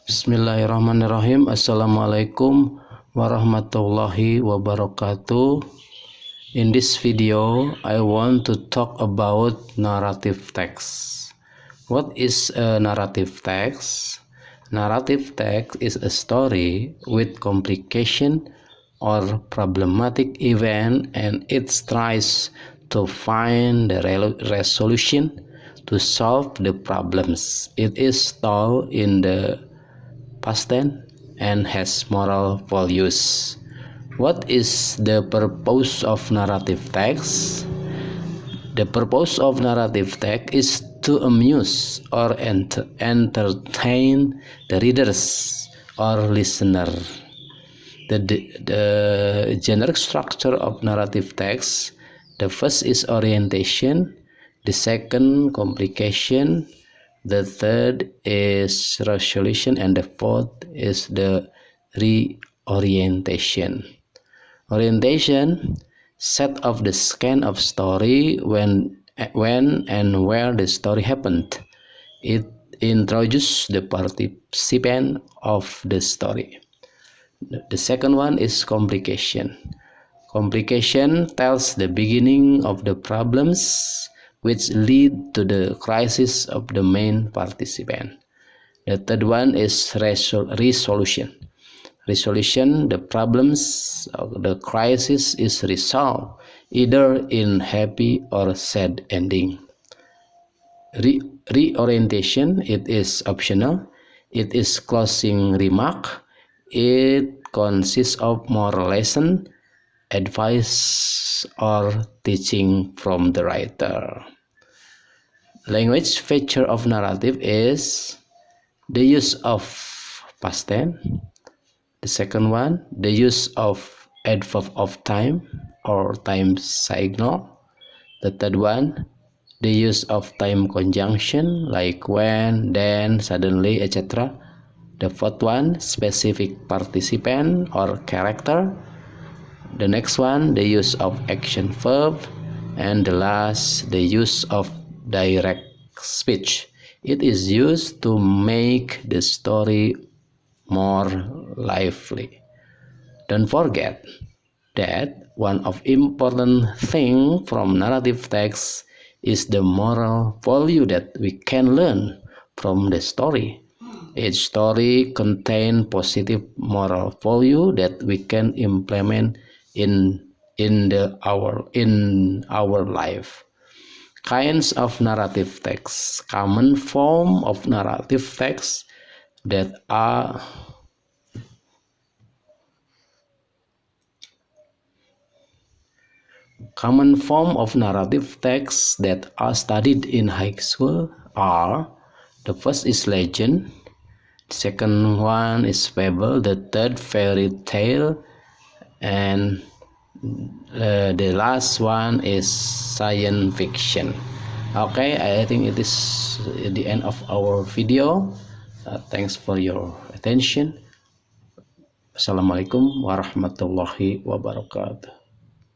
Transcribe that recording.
Bismillahirrahmanirrahim. Assalamualaikum warahmatullahi wabarakatuh. In this video, I want to talk about narrative text. What is a narrative text? Narrative text is a story with complication or problematic event, and it tries to find the resolution to solve the problems. It is told in the past tense and has moral values. What is the purpose of narrative text? The purpose of narrative text is to amuse or entertain the readers or listener. The generic structure of narrative text: the first is orientation, the second complication, the third is resolution, and the fourth is the reorientation. Orientation: set of the scan of story when and where the story happened. It introduces the participant of the story. The second one is complication. Complication tells the beginning of the problems which lead to the crisis of the main participant. The third one is resolution. Resolution: the problems of the crisis is resolved either in happy or sad ending. Reorientation: it is optional. It is closing remark. It consists of moral lesson, advice, or teaching from the writer. Language feature of narrative is the use of past tense. The second one, the use of adverb of time or time signal. The third one, the use of time conjunction like when, then, suddenly, etc. The fourth one, specific participant or character. The next one, the use of action verb. And the last, the use of direct speech. It is used to make the story more lively. Don't forget that one of important thing from narrative text is the moral value that we can learn from the story. Each story contains positive moral value that we can implement in our life. Kinds of narrative text. Common form of narrative text that are studied in high school are: the first is legend, the second one is fable, the third fairy tale, and the last one is science fiction. Okay, I think it is the end of our video. Thanks for your attention. Assalamualaikum warahmatullahi wabarakatuh.